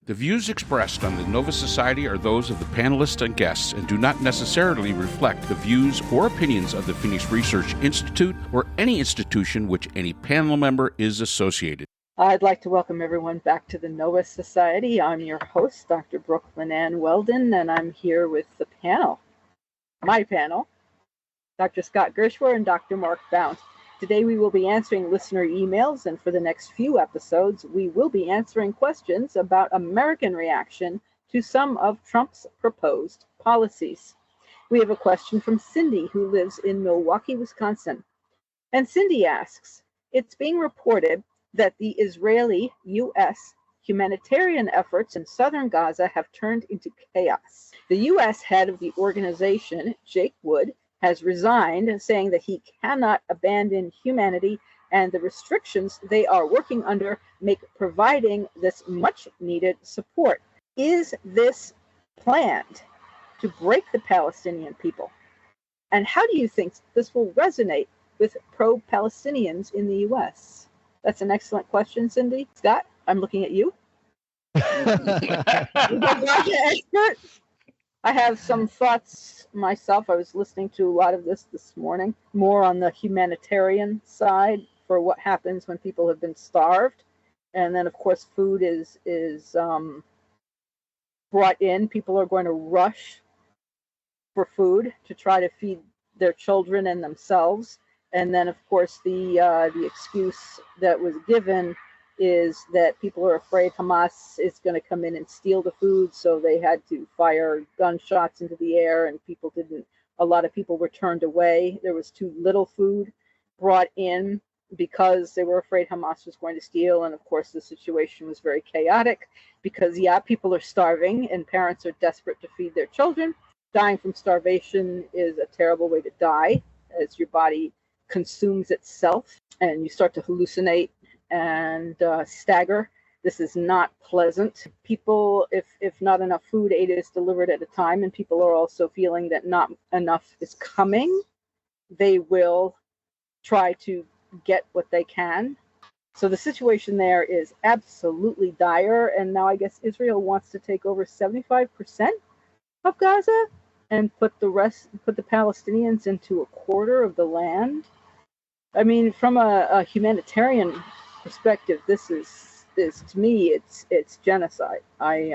The views expressed on the Nova Society are those of the panelists and guests and do not necessarily reflect the views or opinions of the Phoenix Research Institute or any institution which any panel member is associated. I'd like to welcome everyone back to the Nova Society. I'm your host, Dr. Brooklyn Ann Weldon, and I'm here with the panel, my panel, Dr. Scott Gershwer and Dr. Mark Bounce. Today we will be answering listener emails, and for the next few episodes, we will be answering questions about American reaction to some of Trump's proposed policies. We have a question from Cindy, who lives in Milwaukee, Wisconsin. And Cindy asks, it's being reported that the Israeli-U.S. humanitarian efforts in southern Gaza have turned into chaos. The U.S. head of the organization, Jake Wood, has resigned, saying that he cannot abandon humanity and the restrictions they are working under make providing this much-needed support. Is this planned to break the Palestinian people? And how do you think this will resonate with pro-Palestinians in the U.S.? That's an excellent question, Cindy. Scott, I'm looking at you. Expert. I have some thoughts myself. I was listening to a lot of this morning, more on the humanitarian side for what happens when people have been starved. And then, of course, food is brought in. People are going to rush for food to try to feed their children and themselves. And then, of course, the excuse that was given is that people are afraid Hamas is going to come in and steal the food, so they had to fire gunshots into the air, and a lot of people were turned away. There was too little food brought in because they were afraid Hamas was going to steal, and of course the situation was very chaotic because, people are starving and parents are desperate to feed their children. Dying from starvation is a terrible way to die, as your body consumes itself and you start to hallucinate and stagger. This is not pleasant. People, if not enough food aid is delivered at a time, and people are also feeling that not enough is coming, they will try to get what they can. So the situation there is absolutely dire, and now I guess Israel wants to take over 75% of Gaza and put the Palestinians into a quarter of the land. I mean, from a humanitarian perspective, this to me it's genocide. I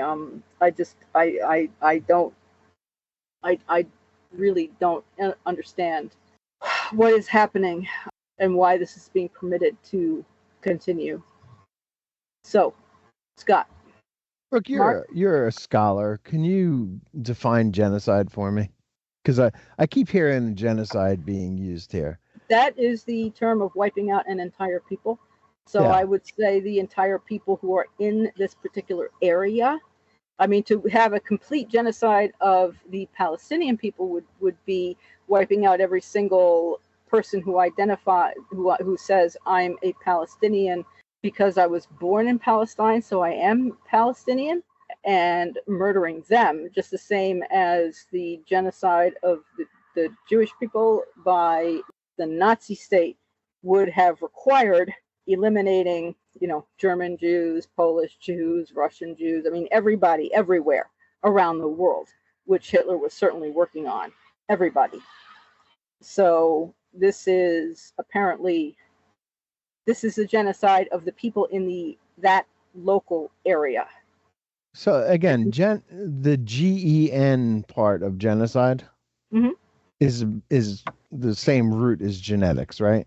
really don't understand what is happening and why this is being permitted to continue. So, Scott. Brooke, you're a scholar. Can you define genocide for me? Because I keep hearing genocide being used here. That is the term of wiping out an entire people. So I would say the entire people who are in this particular area. I mean, to have a complete genocide of the Palestinian people would be wiping out every single person who says I'm a Palestinian because I was born in Palestine, so I am Palestinian, and murdering them, just the same as the genocide of the Jewish people by the Nazi state would have required eliminating, German Jews, Polish Jews, Russian Jews. I mean, everybody, everywhere around the world, which Hitler was certainly working on. Everybody. So this is a genocide of the people in that local area. So again, the GEN part of genocide is the same root as genetics, right?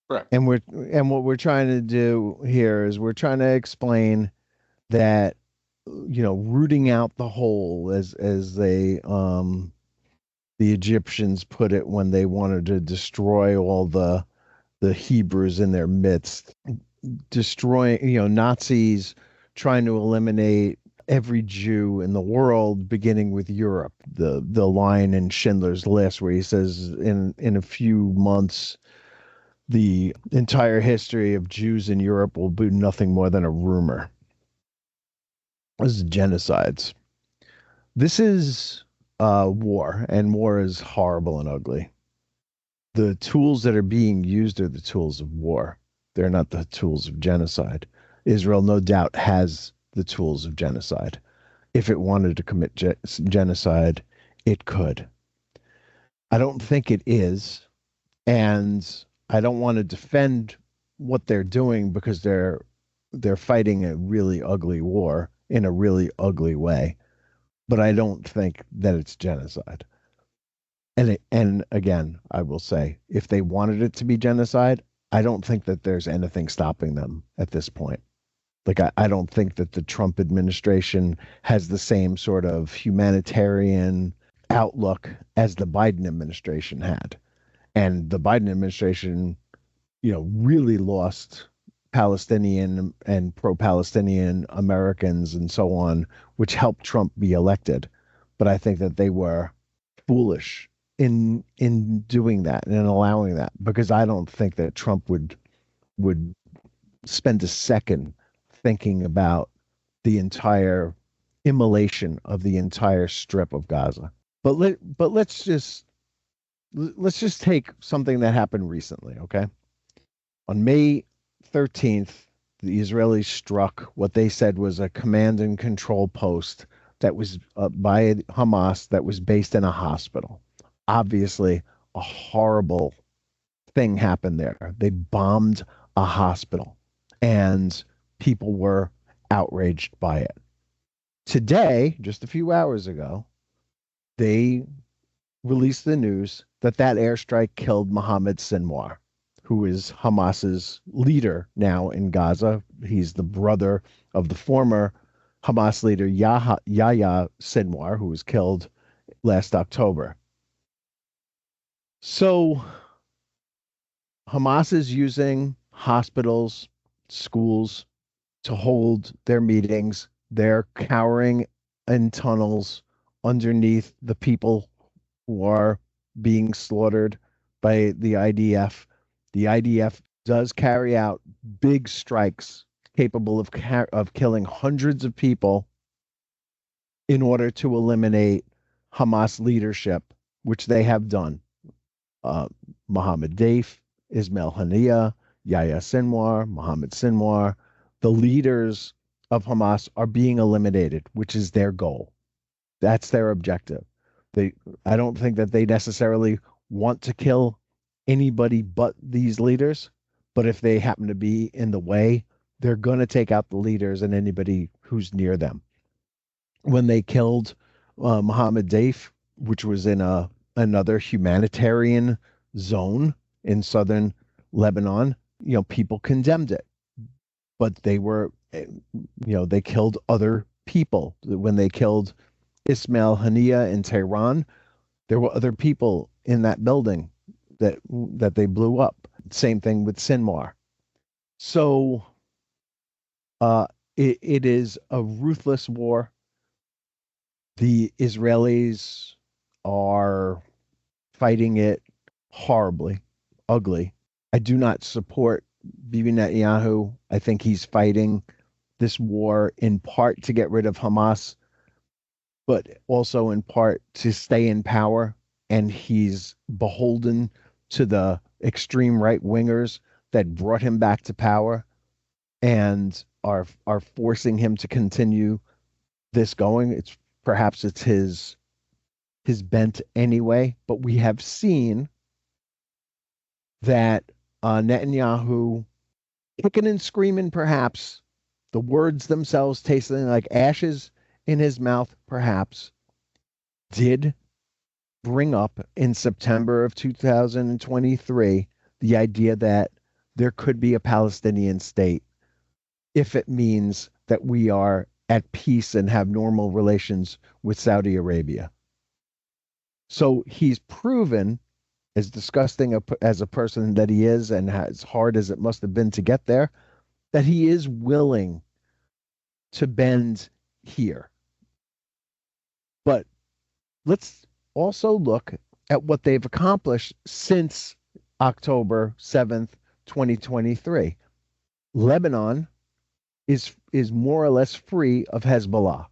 Correct. And what we're trying to do here is we're trying to explain that, rooting out the whole, as they the Egyptians put it when they wanted to destroy all the Hebrews in their midst, destroying, Nazis trying to eliminate every Jew in the world, beginning with Europe. The line in Schindler's List where he says in a few months, the entire history of Jews in Europe will be nothing more than a rumor. This is genocides. This is war, and war is horrible and ugly. The tools that are being used are the tools of war. They're not the tools of genocide. Israel, no doubt, has the tools of genocide. If it wanted to commit genocide, it could. I don't think it is, and I don't want to defend what they're doing because they're fighting a really ugly war in a really ugly way, but I don't think that it's genocide. And again, I will say, if they wanted it to be genocide, I don't think that there's anything stopping them at this point. Like, I don't think that the Trump administration has the same sort of humanitarian outlook as the Biden administration had. And the Biden administration, really lost Palestinian and pro-Palestinian Americans and so on, which helped Trump be elected. But I think that they were foolish in doing that and allowing that, because I don't think that Trump would spend a second thinking about the entire immolation of the entire strip of Gaza. But let's just take something that happened recently, okay? On May 13th, the Israelis struck what they said was a command and control post that was by Hamas that was based in a hospital. Obviously, a horrible thing happened there. They bombed a hospital, and people were outraged by it. Today, just a few hours ago, they released the news that airstrike killed Mohammed Sinwar, who is Hamas's leader now in Gaza. He's the brother of the former Hamas leader Yahya Sinwar, who was killed last October. So Hamas is using hospitals, schools to hold their meetings. They're cowering in tunnels underneath the people who are being slaughtered by the IDF. The IDF does carry out big strikes capable of killing hundreds of people in order to eliminate Hamas leadership, which they have done. Mohammed Deif, Ismail Haniyeh, Yahya Sinwar, Mohammed Sinwar, the leaders of Hamas are being eliminated, which is their goal. That's their objective. I don't think that they necessarily want to kill anybody but these leaders, but if they happen to be in the way, they're going to take out the leaders and anybody who's near them. When they killed Mohammed Deif, which was in another humanitarian zone in southern Lebanon, people condemned it, but they were, they killed other people. When they killed Ismail Haniyeh in Tehran, there were other people in that building that they blew up. Same thing with Sinwar. So it is a ruthless war. The Israelis are fighting it horribly, ugly. I do not support Bibi Netanyahu. I think he's fighting this war in part to get rid of Hamas, but also in part to stay in power. And he's beholden to the extreme right wingers that brought him back to power and are forcing him to continue this going. Perhaps it's his bent anyway, but we have seen that Netanyahu, kicking and screaming, perhaps, the words themselves tasting like ashes in his mouth, perhaps, did bring up in September of 2023 the idea that there could be a Palestinian state if it means that we are at peace and have normal relations with Saudi Arabia. So he's proven, as disgusting as a person that he is and as hard as it must have been to get there, that he is willing to bend here. But let's also look at what they've accomplished since October 7th, 2023. Lebanon is more or less free of Hezbollah.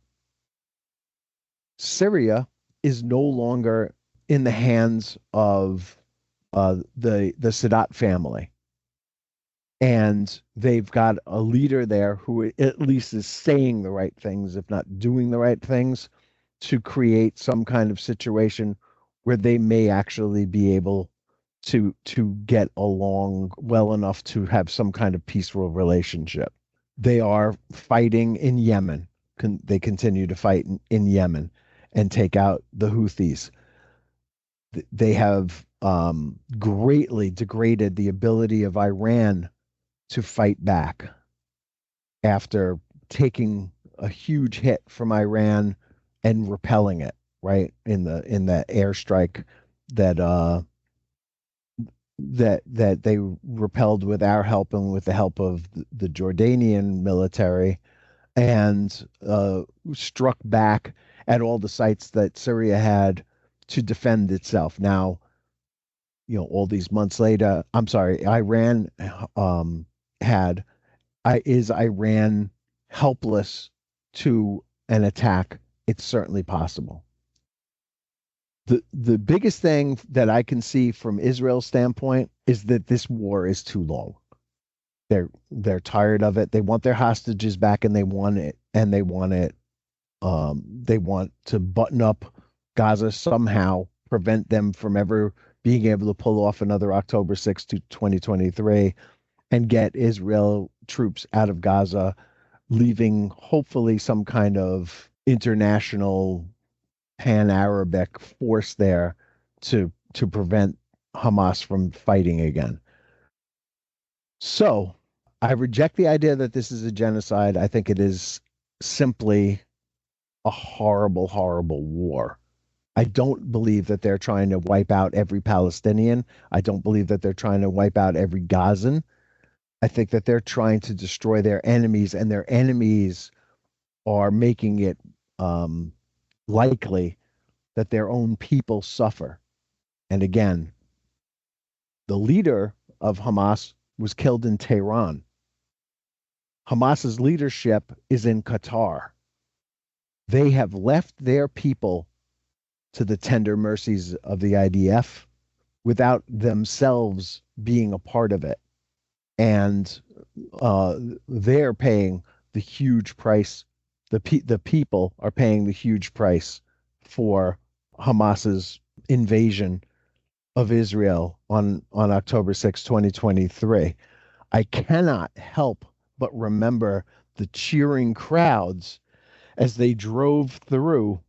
Syria is no longer in the hands of the Sadat family. And they've got a leader there who at least is saying the right things, if not doing the right things, to create some kind of situation where they may actually be able to get along well enough to have some kind of peaceful relationship. They are fighting in Yemen. They continue to fight in Yemen and take out the Houthis. They have greatly degraded the ability of Iran to fight back after taking a huge hit from Iran and repelling it, right, in that airstrike that that they repelled with our help and with the help of the Jordanian military, and struck back at all the sites that Syria had to defend itself. Now, all these months later, I'm sorry, Iran had is Iran helpless to an attack? It's certainly possible. The biggest thing that I can see from Israel's standpoint is that this war is too long. They're tired of it. They want their hostages back, and they want it. And they want it. They want to button up Gaza somehow, prevent them from ever being able to pull off another October 6th to 2023, and get Israel troops out of Gaza, leaving hopefully some kind of international pan-Arabic force there to prevent Hamas from fighting again. So I reject the idea that this is a genocide. I think it is simply a horrible, horrible war. I don't believe that they're trying to wipe out every Palestinian. I don't believe that they're trying to wipe out every Gazan. I think that they're trying to destroy their enemies, and their enemies are making it likely that their own people suffer. And again, the leader of Hamas was killed in Tehran. Hamas's leadership is in Qatar. They have left their people to the tender mercies of the IDF without themselves being a part of it. And they're paying the huge price. The people are paying the huge price for Hamas's invasion of Israel on October 6, 2023. I cannot help but remember the cheering crowds as they drove through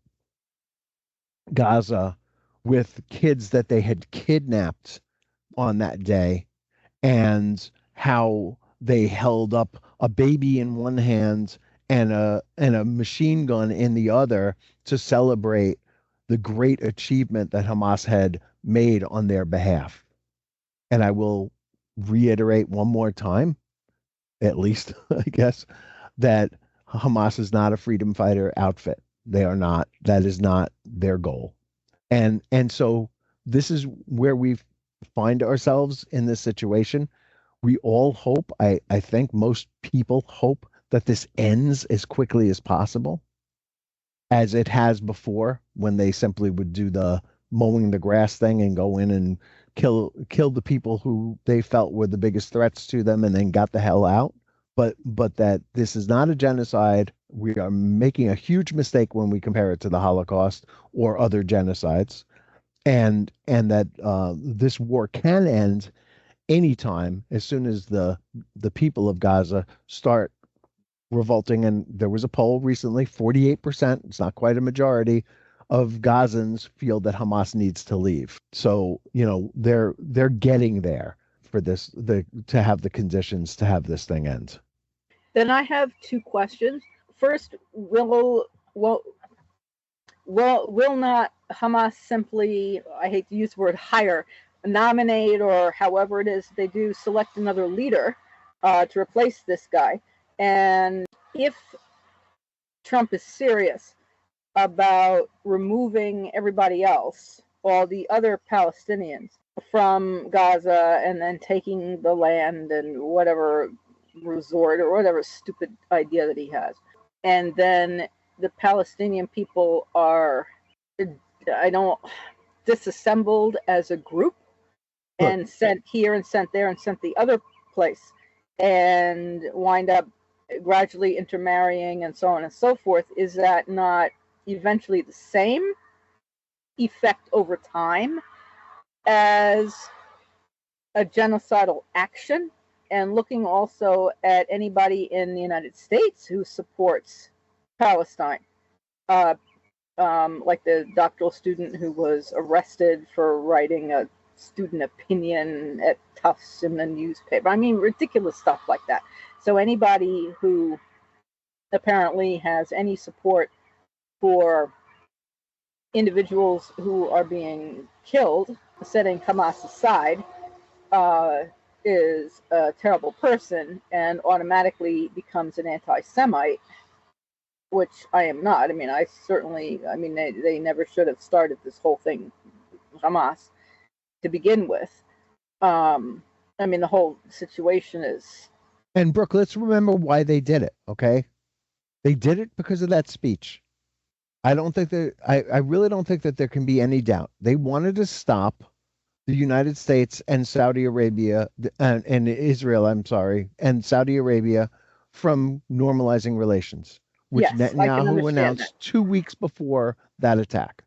Gaza with kids that they had kidnapped on that day, and how they held up a baby in one hand and a machine gun in the other to celebrate the great achievement that Hamas had made on their behalf. And I will reiterate one more time, at least, I guess, that Hamas is not a freedom fighter outfit. They are not. That is not their goal. And so this is where we find ourselves in this situation. We all hope, I think most people hope, that this ends as quickly as possible, as it has before, when they simply would do the mowing the grass thing and go in and kill the people who they felt were the biggest threats to them, and then got the hell out. But that this is not a genocide. We are making a huge mistake when we compare it to the Holocaust or other genocides, and that this war can end anytime, as soon as the people of Gaza start revolting. And there was a poll recently, 48%, it's not quite a majority, of Gazans feel that Hamas needs to leave. So, they're getting there for this, to have the conditions to have this thing end. Then I have two questions. First, will not Hamas simply, I hate to use the word hire, nominate, or however it is they do, select another leader to replace this guy? And if Trump is serious about removing everybody else, all the other Palestinians, from Gaza, and then taking the land and whatever resort or whatever stupid idea that he has, and then the Palestinian people are, disassembled as a group and sent here and sent there and sent the other place, and wind up gradually intermarrying and so on and so forth, is that not eventually the same effect over time as a genocidal action? And looking also at anybody in the United States who supports Palestine, like the doctoral student who was arrested for writing a student opinion at Tufts in the newspaper. I mean, ridiculous stuff like that. So anybody who apparently has any support for individuals who are being killed, setting Hamas aside, is a terrible person and automatically becomes an anti-Semite, which I am not. I mean, they never should have started this whole thing, Hamas, to begin with. I mean, the whole situation is. And Brooke, let's remember why they did it, okay? They did it because of that speech. I really don't think that there can be any doubt. They wanted to stop the United States and Saudi Arabia and Israel, and Saudi Arabia from normalizing relations, which Yes, Netanyahu announced 2 weeks before that attack.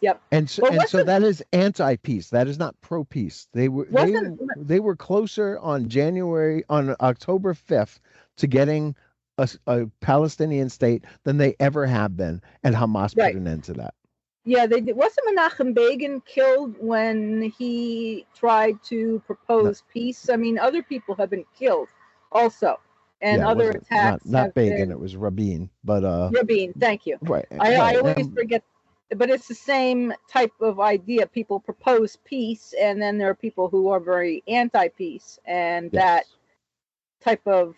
Yep. And so that is anti-peace. That is not pro-peace. They were closer on October 5th to getting a Palestinian state than they ever have been, and Hamas put an end to that. Yeah, they did. Wasn't Menachem Begin killed when he tried to propose peace? I mean, other people have been killed also, and other attacks. Not Begin, it was Rabin, but Rabin. Thank you. Right. I always forget, but it's the same type of idea. People propose peace, and then there are people who are very anti-peace, and that type of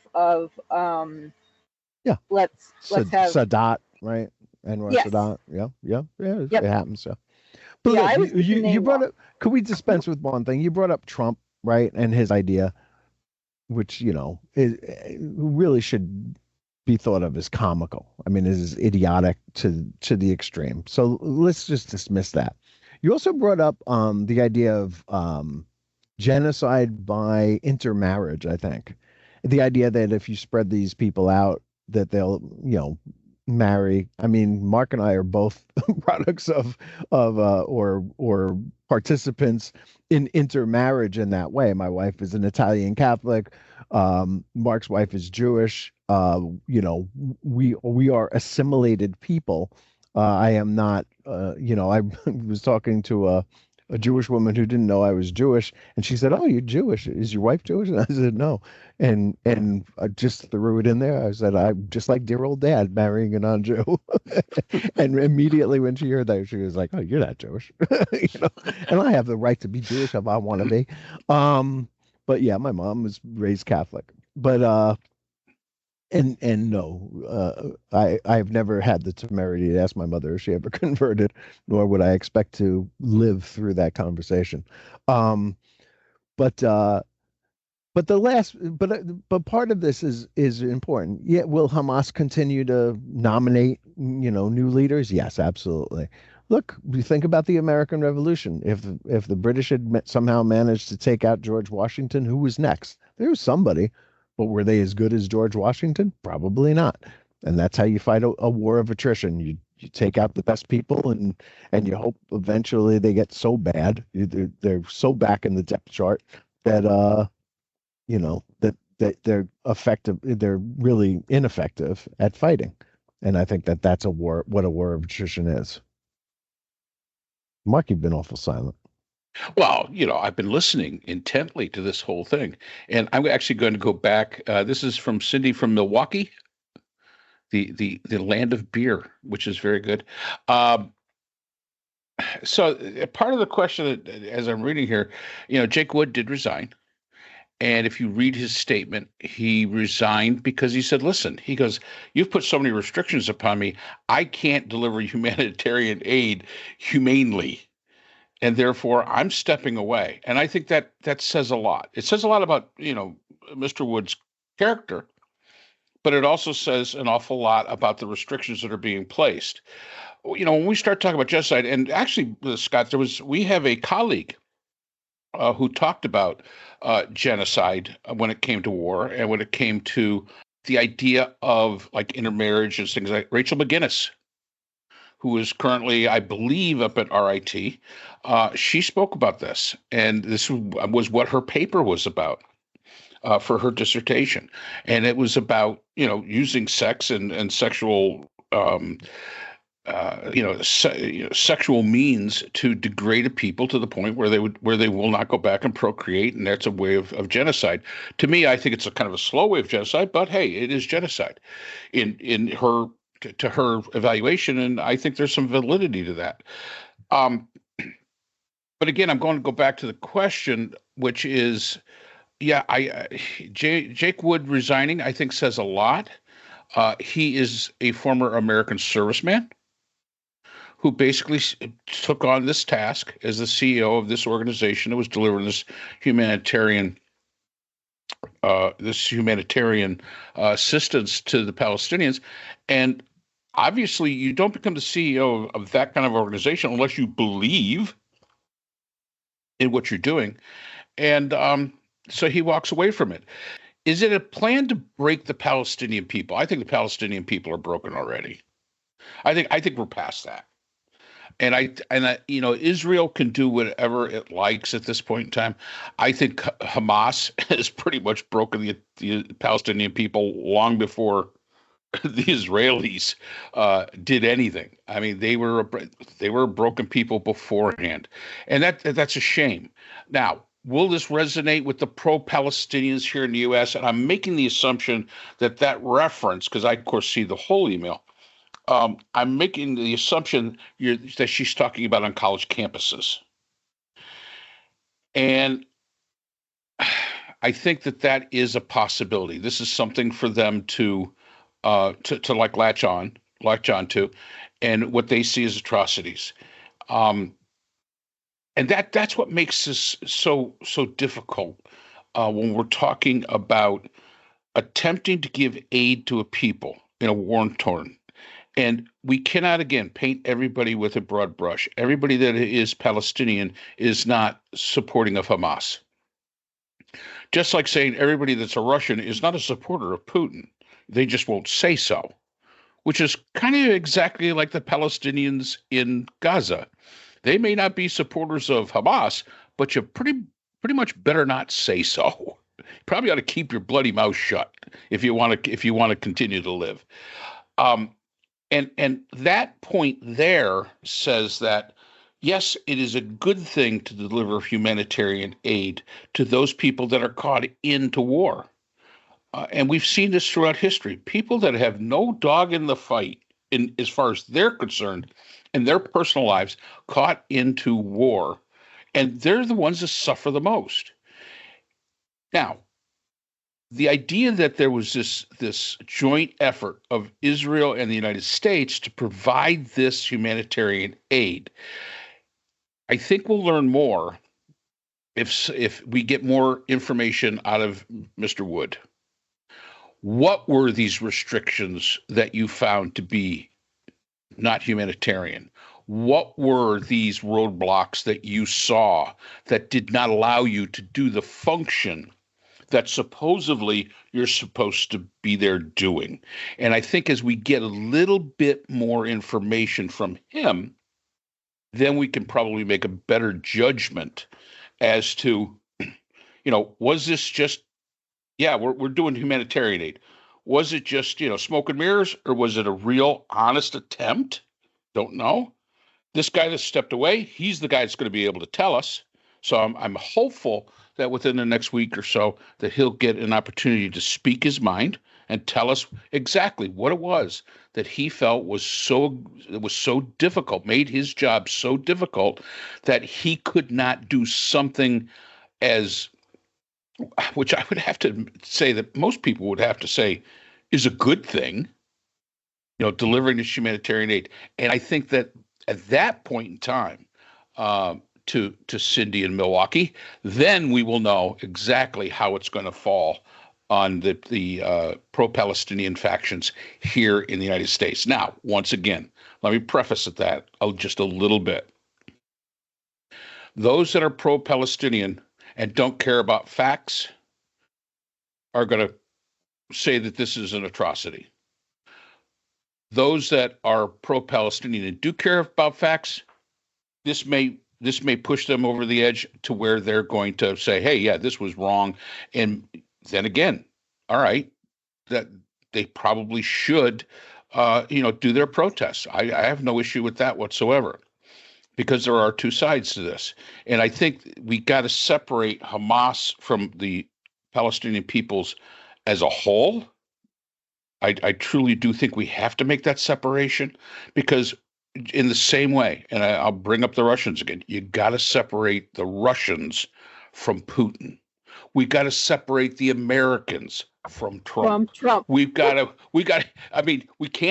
let's have Sadat, right? Anwar Sadat. It happens. So, but look, you brought up. Could we dispense with one thing? You brought up Trump, right, and his idea, which really should be thought of as comical. I mean, it is idiotic to the extreme. So let's just dismiss that. You also brought up the idea of genocide by intermarriage. I think the idea that if you spread these people out, that they'll marry. I mean, Mark and I are both products of or participants in intermarriage in that way. My wife is an Italian Catholic. Mark's wife is Jewish. We are assimilated people. I am not. I was talking to a Jewish woman who didn't know I was Jewish, and she said, "Oh, you're Jewish. Is your wife Jewish?" And I said, "No." And I just threw it in there. I said, "I'm just like dear old dad marrying a non-Jew." And immediately when she heard that, she was like, "Oh, you're not Jewish," And I have the right to be Jewish if I want to be. But yeah, my mom was raised Catholic, but and no, I've never had the temerity to ask my mother if she ever converted, nor would I expect to live through that conversation. But part of this is important. Yeah, will Hamas continue to nominate new leaders? Yes, absolutely. Look, you think about the American Revolution. If the British had somehow managed to take out George Washington, who was next? There was somebody, but were they as good as George Washington? Probably not. And that's how you fight a war of attrition. You take out the best people, and you hope eventually they get so bad, they're so back in the depth chart that that they're effective. They're really ineffective at fighting. And I think that's what a war of attrition is. Mark, you've been awful silent. Well, I've been listening intently to this whole thing, and I'm actually going to go back. This is from Cindy from Milwaukee, the land of beer, which is very good. So part of the question, as I'm reading here, Jake Wood did resign. And if you read his statement, he resigned because he said, listen, he goes, you've put so many restrictions upon me. I can't deliver humanitarian aid humanely. And therefore, I'm stepping away. And I think that says a lot. It says a lot about, Mr. Wood's character, but it also says an awful lot about the restrictions that are being placed. When we start talking about genocide, and actually, Scott, we have a colleague who talked about genocide when it came to war and when it came to the idea of like intermarriage and things like Rachel McGinnis, who is currently, I believe, up at RIT. She spoke about this, and this was what her paper was about for her dissertation, and it was about using sex and sexual sexual means to degrade a people to the point where they will not go back and procreate, and that's a way of genocide. To me, I think it's a kind of a slow way of genocide, but hey, it is genocide in her to her evaluation, and I think there's some validity to that. But again, I'm going to go back to the question, which is, yeah, Jake Wood resigning, I think, says a lot. He is a former American serviceman who basically took on this task as the CEO of this organization that was delivering this humanitarian assistance to the Palestinians. And obviously, you don't become the CEO of that kind of organization unless you believe in what you're doing. And so he walks away from it. Is it a plan to break the Palestinian people? I think the Palestinian people are broken already. I think we're past that. And Israel can do whatever it likes at this point in time. I think Hamas has pretty much broken the Palestinian people long before the Israelis did anything. I mean, they were broken people beforehand, and that's a shame. Now, will this resonate with the pro-Palestinians here in the U.S.? And I'm making the assumption that reference, because I of course see the whole email. I'm making the assumption that she's talking about on college campuses. And I think that is a possibility. This is something for them to like latch on to, and what they see as atrocities. And that's what makes this so difficult when we're talking about attempting to give aid to a people in a war-torn. And we cannot, again, paint everybody with a broad brush. Everybody that is Palestinian is not supporting of Hamas. Just like saying everybody that's a Russian is not a supporter of Putin. They just won't say so, which is kind of exactly like the Palestinians in Gaza. They may not be supporters of Hamas, but you pretty much better not say so. You probably ought to keep your bloody mouth shut if you want to continue to live. And that point there says that, yes, it is a good thing to deliver humanitarian aid to those people that are caught into war. And we've seen this throughout history. People that have no dog in the fight, as far as they're concerned, in their personal lives, caught into war. And they're the ones that suffer the most. Now, the idea that there was this joint effort of Israel and the United States to provide this humanitarian aid, I think we'll learn more if we get more information out of Mr. Wood. What were these restrictions that you found to be not humanitarian? What were these roadblocks that you saw that did not allow you to do the function that supposedly you're supposed to be there doing? And I think as we get a little bit more information from him, then we can probably make a better judgment as to, was this just, we're doing humanitarian aid. Was it just, smoke and mirrors, or was it a real honest attempt? Don't know. This guy that stepped away, he's the guy that's going to be able to tell us. So I'm hopeful that within the next week or so that he'll get an opportunity to speak his mind and tell us exactly what it was that he felt was so difficult, made his job so difficult that he could not do something which I would have to say that most people would have to say is a good thing, delivering this humanitarian aid. And I think that at that point in time, to Cindy in Milwaukee, then we will know exactly how it's going to fall on the pro-Palestinian factions here in the United States. Now, once again, let me preface that just a little bit. Those that are pro-Palestinian and don't care about facts are going to say that this is an atrocity. Those that are pro-Palestinian and do care about facts, this may push them over the edge to where they're going to say, hey, yeah, this was wrong. And then again, all right, that they probably should, do their protests. I have no issue with that whatsoever, because there are two sides to this. And I think we got to separate Hamas from the Palestinian peoples as a whole. I truly do think we have to make that separation, because in the same way, and I'll bring up the Russians again, you got to separate the Russians from Putin. We got to separate the Americans from Trump. We can't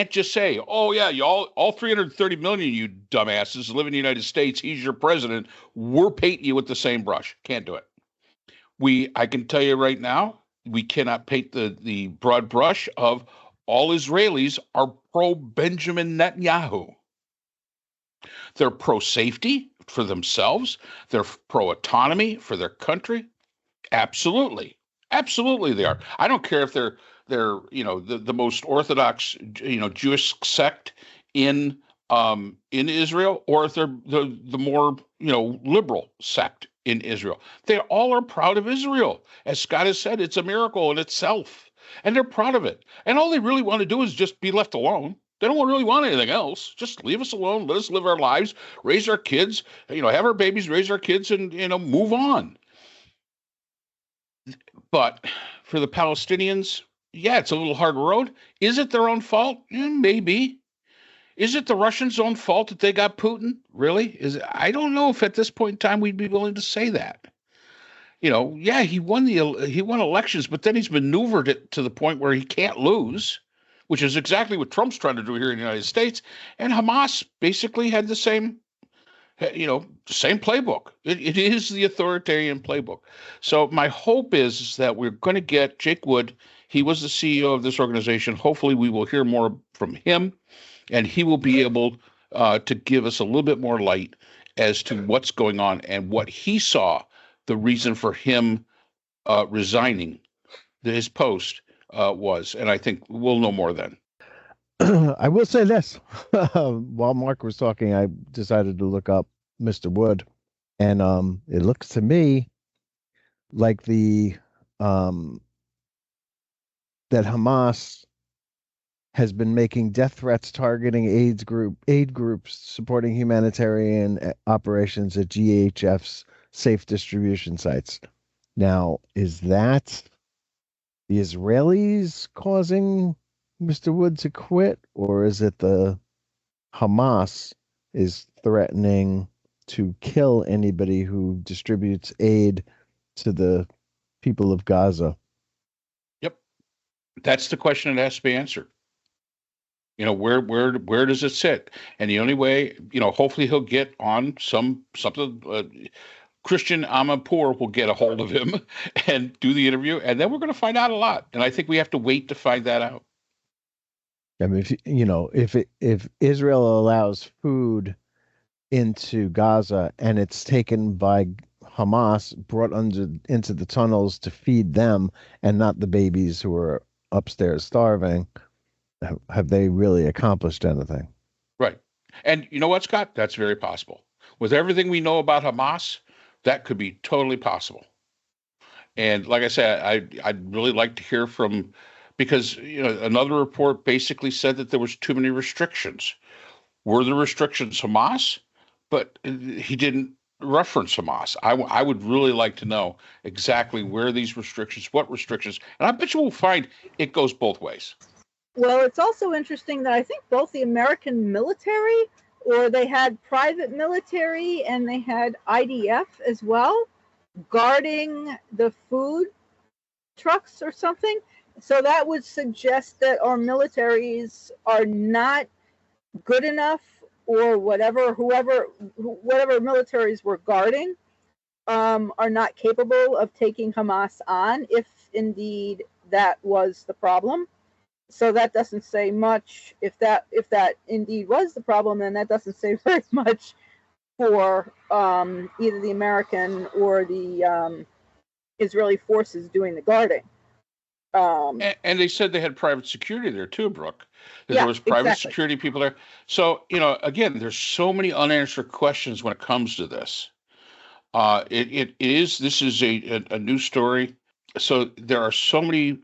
just say, oh yeah, all 330 million of you dumbasses live in the United States. He's your president. We're painting you with the same brush. Can't do it. I can tell you right now, we cannot paint the broad brush of all Israelis are pro-Benjamin Netanyahu. They're pro-safety for themselves. They're pro-autonomy for their country. Absolutely they are. I don't care if they're the most orthodox Jewish sect in Israel, or if they're the more liberal sect in Israel. They all are proud of Israel. As Scott has said, it's a miracle in itself, and they're proud of it. And all they really want to do is just be left alone. They don't really want anything else. Just leave us alone. Let us live our lives, raise our kids, have our babies, raise our kids, and move on. But for the Palestinians, yeah, it's a little hard road. Is it their own fault? Maybe. Is it the Russians' own fault that they got Putin? Really? I don't know if at this point in time we'd be willing to say that. Yeah, he won elections, but then he's maneuvered it to the point where he can't lose, which is exactly what Trump's trying to do here in the United States. And Hamas basically had the same playbook. It is the authoritarian playbook. So my hope is that we're going to get Jake Wood. He was the CEO of this organization. Hopefully we will hear more from him, and he will be able to give us a little bit more light as to what's going on and what he saw the reason for him resigning his post was. And I think we'll know more then. I will say this. While Mark was talking, I decided to look up Mr. Wood, and it looks to me like that Hamas has been making death threats targeting aid groups supporting humanitarian operations at GHF's safe distribution sites. Now, is that the Israelis causing Mr. Wood to quit, or is it the Hamas is threatening to kill anybody who distributes aid to the people of Gaza? Yep. That's the question that has to be answered. Where does it sit? And the only way, hopefully he'll get on something. Christian Amanpour will get a hold of him and do the interview, and then we're going to find out a lot. And I think we have to wait to find that out. I mean, if Israel allows food into Gaza and it's taken by Hamas, brought into the tunnels to feed them and not the babies who are upstairs starving, have they really accomplished anything? Right. And you know what, Scott? That's very possible. With everything we know about Hamas, that could be totally possible. And like I said, I'd really like to hear from, because another report basically said that there was too many restrictions. Were the restrictions Hamas? But he didn't reference Hamas. I would really like to know exactly where these restrictions, what restrictions, and I bet you will find it goes both ways. Well, it's also interesting that I think both the American military, or they had private military and they had IDF as well, guarding the food trucks or something. So that would suggest that our militaries are not good enough, or whatever militaries were guarding are not capable of taking Hamas on, if indeed that was the problem. So that doesn't say much. If that indeed was the problem, then that doesn't say very much for either the American or the Israeli forces doing the guarding. And they said they had private security there too, Brooke. That Yeah, there was private exactly. security people there. So, again, there's so many unanswered questions when it comes to this. This is a new story. So there are so many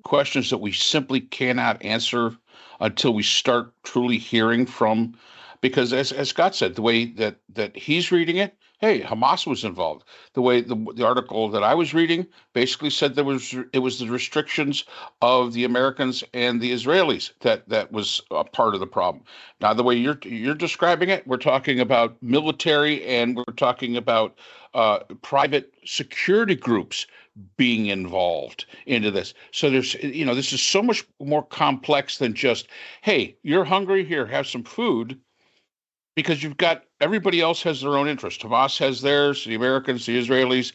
questions that we simply cannot answer until we start truly hearing from, because as Scott said, the way that he's reading it, hey, Hamas was involved. The way the article that I was reading basically said it was the restrictions of the Americans and the Israelis that was a part of the problem. Now, the way you're describing it, we're talking about military and we're talking about private security groups being involved into this. So there's, this is so much more complex than just, hey, you're hungry, here, have some food, because you've got everybody else has their own interest. Hamas has theirs, the Americans, the Israelis,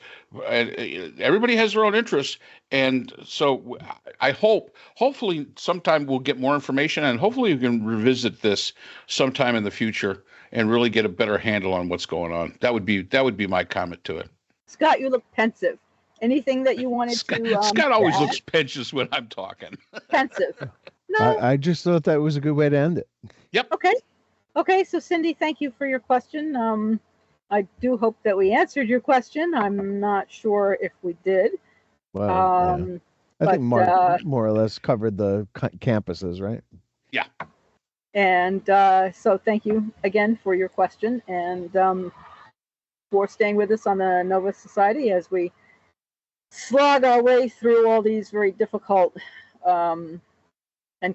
everybody has their own interests. And so I hopefully sometime we'll get more information, and hopefully we can revisit this sometime in the future and really get a better handle on what's going on. That would be my comment to it. Scott, you look pensive. Anything that you wanted to Scott always add? looks pensive when I'm talking. Pensive. No. I just thought that was a good way to end it. Yep. Okay, so Cindy, thank you for your question. I do hope that we answered your question. I'm not sure if we did. Well, yeah. I think Mark more or less covered the campuses, right? Yeah. And so thank you again for your question and for staying with us on the Nova Society as we slog our way through all these very difficult and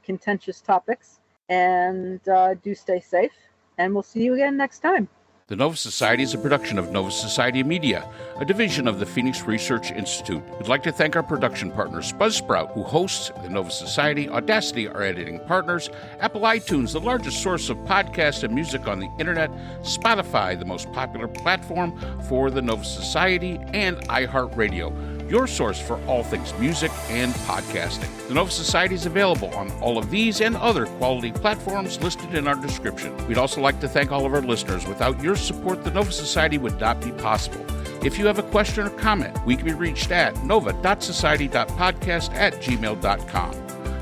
contentious topics. And do stay safe, and we'll see you again next time. The Nova Society is a production of Nova Society Media, a division of the Phoenix Research Institute. We'd like to thank our production partners, Buzzsprout, who hosts the Nova Society, Audacity, our editing partners, Apple iTunes, the largest source of podcasts and music on the internet, Spotify, the most popular platform for the Nova Society, and iHeartRadio, your source for all things music and podcasting. The Nova Society is available on all of these and other quality platforms listed in our description. We'd also like to thank all of our listeners. Without your support, the Nova Society would not be possible. If you have a question or comment, we can be reached at nova.society.podcast@gmail.com.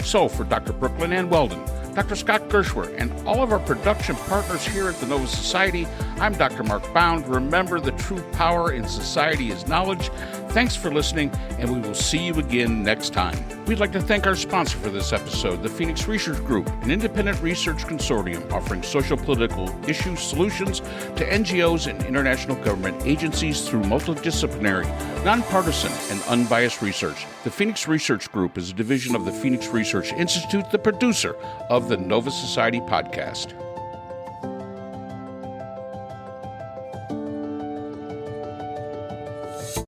So for Dr. Brooklyn Ann Weldon, Dr. Scott Gershwer, and all of our production partners here at the Nova Society, I'm Dr. Mark Bound. Remember, the true power in society is knowledge. Thanks for listening, and we will see you again next time. We'd like to thank our sponsor for this episode, the Phoenix Research Group, an independent research consortium offering social-political issue solutions to NGOs and international government agencies through multidisciplinary, nonpartisan, and unbiased research. The Phoenix Research Group is a division of the Phoenix Research Institute, the producer of the Nova Society podcast.